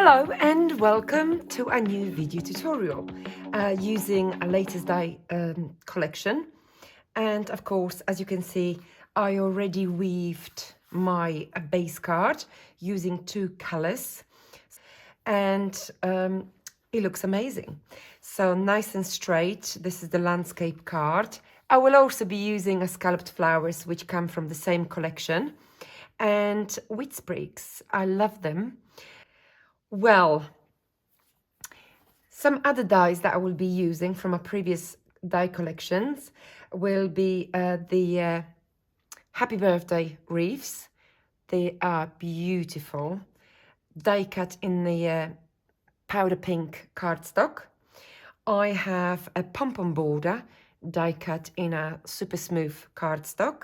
Hello and welcome to a new video tutorial using a latest dye collection. And of course, as you can see, I already weaved my base card using two colors, and it looks amazing. So nice and straight. This is the landscape card. I will also be using a scalloped flowers which come from the same collection, and with Sprigs. I love them. Well, some other dyes that I will be using from a previous dye collections will be the Happy Birthday wreaths. They are beautiful. Die cut in the powder pink cardstock. I have a pom-pom border die cut in a super smooth cardstock.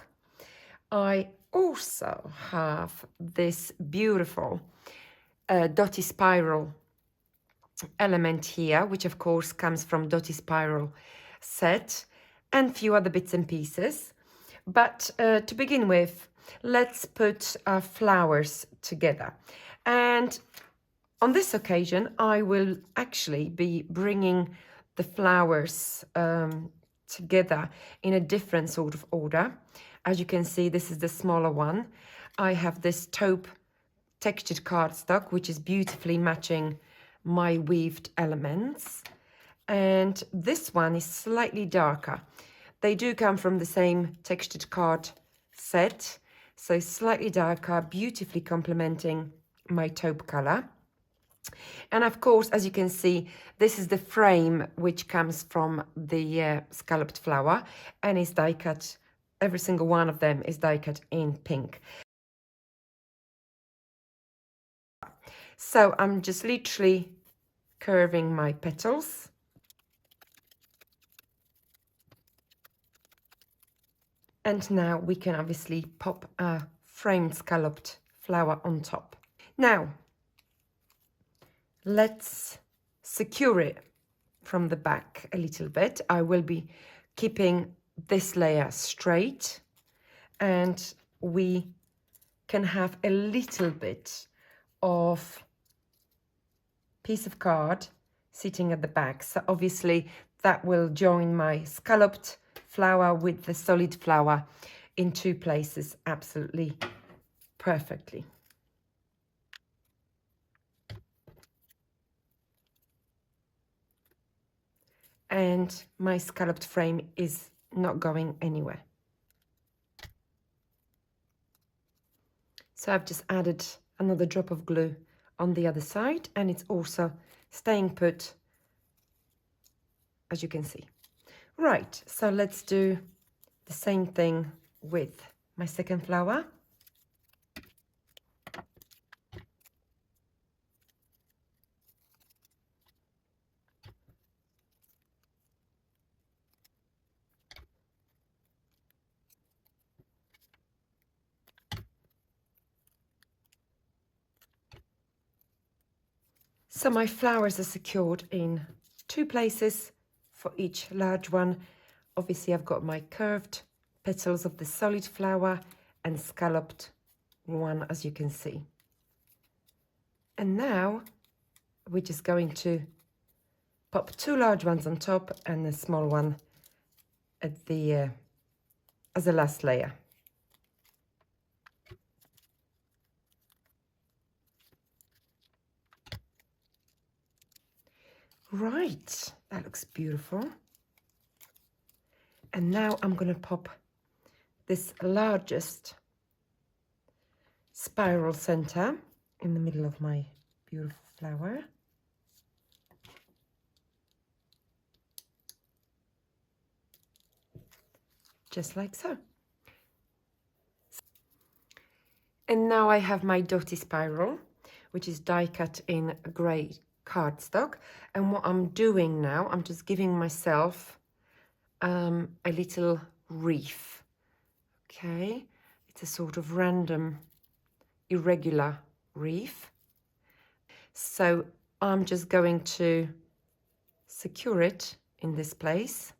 I also have this beautiful dotty spiral element here, which of course comes from dotty spiral set, and a few other bits and pieces. But to begin with, let's put our flowers together. And on this occasion, I will actually be bringing the flowers together in a different sort of order. As you can see, this is the smaller one. I have this taupe textured cardstock, which is beautifully matching my weaved elements. And this one is slightly darker. They do come from the same textured card set, so slightly darker, beautifully complementing my taupe color. And of course, as you can see, this is the frame which comes from the scalloped flower and is die cut. Every single one of them is die cut in pink. So I'm just literally curving my petals. And now we can obviously pop a framed scalloped flower on top. Now, let's secure it from the back a little bit. I will be keeping this layer straight, and we can have a little bit of piece of card sitting at the back. So obviously that will join my scalloped flower with the solid flower in two places absolutely perfectly. And my scalloped frame is not going anywhere. So I've just added another drop of glue on the other side, and it's also staying put, as you can see. Right, so let's do the same thing with my second flower. So my flowers are secured in two places for each large one. Obviously, I've got my curved petals of the solid flower and scalloped one, as you can see. And now we're just going to pop two large ones on top and a small one at the as a last layer. Right, that looks beautiful. And now I'm going to pop this largest spiral center in the middle of my beautiful flower. Just like so. And now I have my dotty spiral, which is die cut in grey cardstock. And what I'm doing now, I'm just giving myself a little wreath. Okay, it's a sort of random, irregular wreath. So I'm just going to secure it in this place.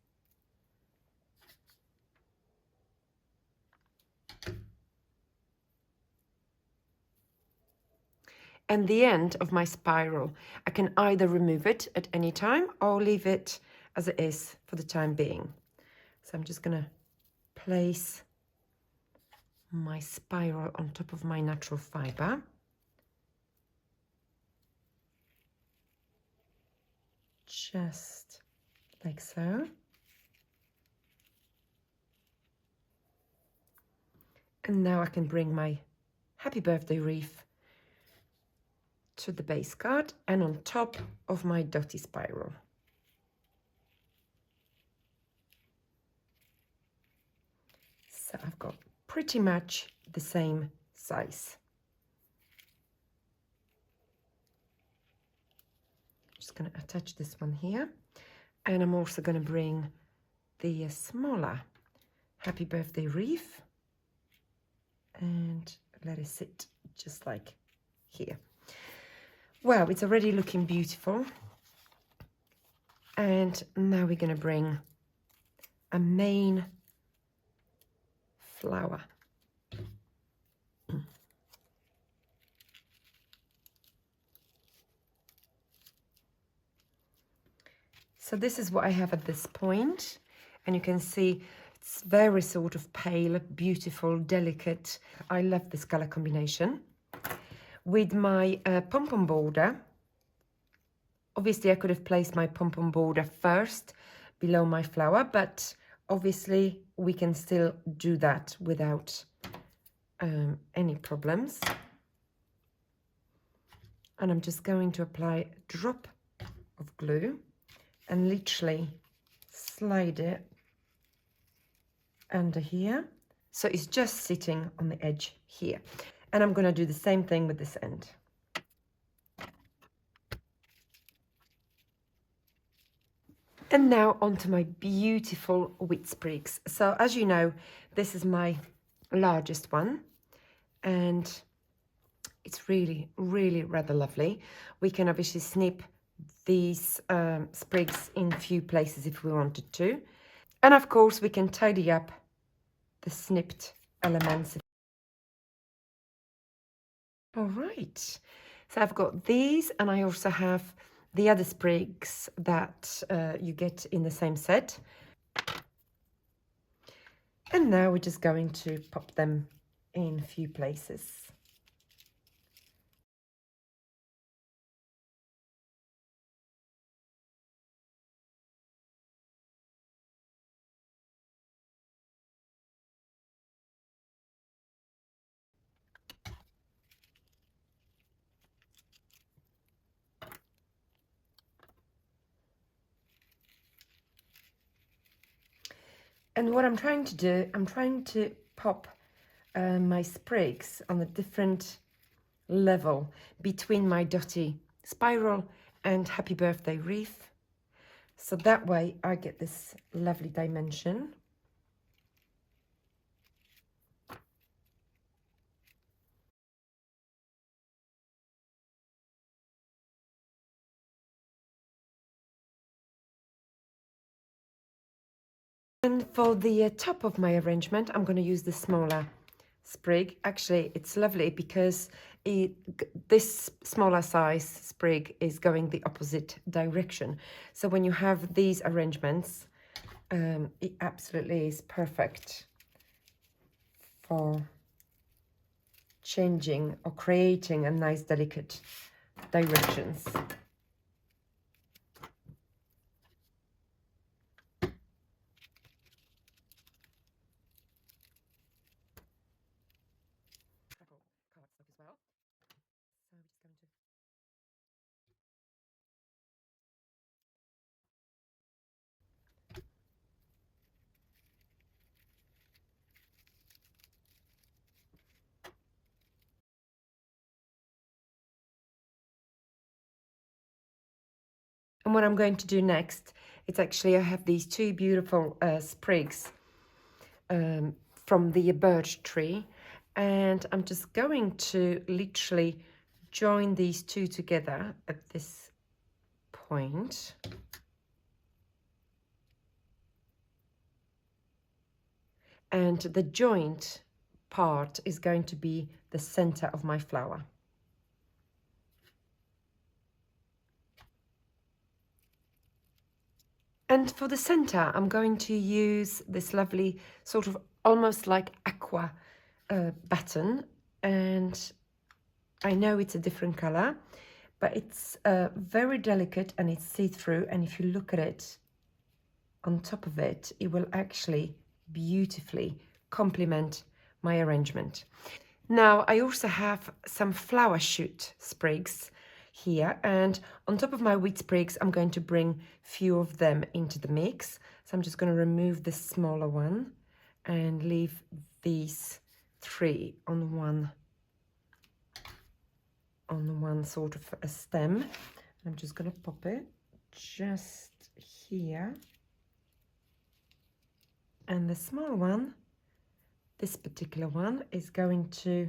And the end of my spiral, I can either remove it at any time or leave it as it is for the time being. So I'm just going to place my spiral on top of my natural fibre. Just like so. And now I can bring my happy birthday wreath to the base card and on top of my dotty spiral. So I've got pretty much the same size. Just going to attach this one here, and I'm also going to bring the smaller happy birthday wreath and let it sit just like here. Well, it's already looking beautiful, and now we're going to bring a main flower. So this is what I have at this point, and you can see it's very sort of pale, beautiful, delicate. I love this color combination. With my pom-pom border, obviously I could have placed my pom-pom border first below my flower, but obviously we can still do that without any problems. And I'm just going to apply a drop of glue and literally slide it under here. So it's just sitting on the edge here. And I'm going to do the same thing with this end. And now onto my beautiful wheat sprigs. So as you know, this is my largest one, and it's really, really rather lovely. We can obviously snip these sprigs in a few places if we wanted to. And of course, we can tidy up the snipped elements. All right, so I've got these, and I also have the other sprigs that you get in the same set. And now we're just going to pop them in a few places. And what I'm trying to do, I'm trying to pop my sprigs on a different level between my dotty spiral and happy birthday wreath. So that way I get this lovely dimension. And for the top of my arrangement, I'm going to use the smaller sprig. Actually, it's lovely because this smaller size sprig is going the opposite direction. So when you have these arrangements, it absolutely is perfect for changing or creating a nice delicate directions. And what I'm going to do next, it's actually, I have these two beautiful sprigs from the birch tree, and I'm just going to literally join these two together at this point. And the joint part is going to be the center of my flower. And for the center, I'm going to use this lovely sort of almost like aqua button. And I know it's a different color, but it's very delicate and it's see-through. And if you look at it on top of it, it will actually beautifully complement my arrangement. Now, I also have some flower shoot sprigs here, and on top of my wheat sprigs, I'm going to bring few of them into the mix. So I'm just going to remove the smaller one and leave these 3 on one sort of a stem. I'm just going to pop it just here. And the small one, this particular one, is going to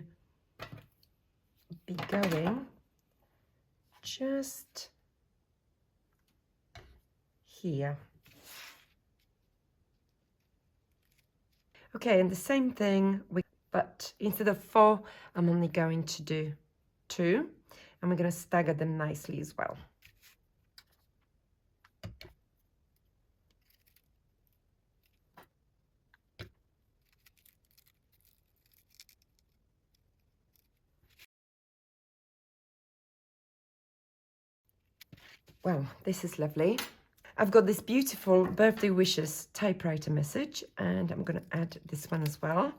be going just here. Okay, and the same thing, but instead of 4, I'm only going to do 2, and we're going to stagger them nicely as well. Wow, this is lovely. I've got this beautiful birthday wishes typewriter message, and I'm going to add this one as well.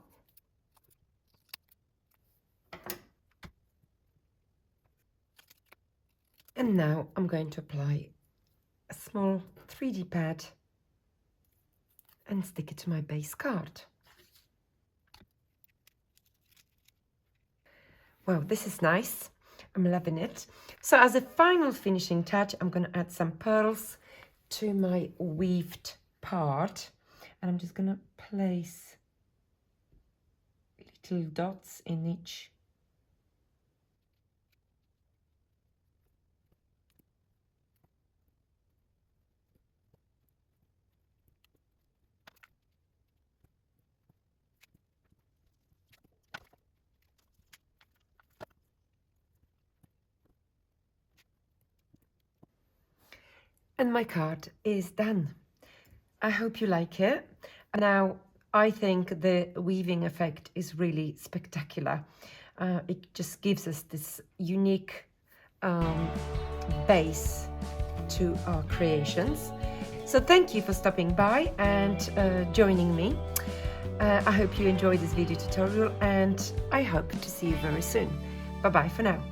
And now I'm going to apply a small 3D pad and stick it to my base card. Wow, this is nice. I'm loving it. So as a final finishing touch, I'm going to add some pearls to my weaved part. And I'm just going to place little dots in each. And my card is done. I hope you like it. Now, I think the weaving effect is really spectacular. It just gives us this unique base to our creations. So thank you for stopping by and joining me. I hope you enjoyed this video tutorial, and I hope to see you very soon. Bye bye for now.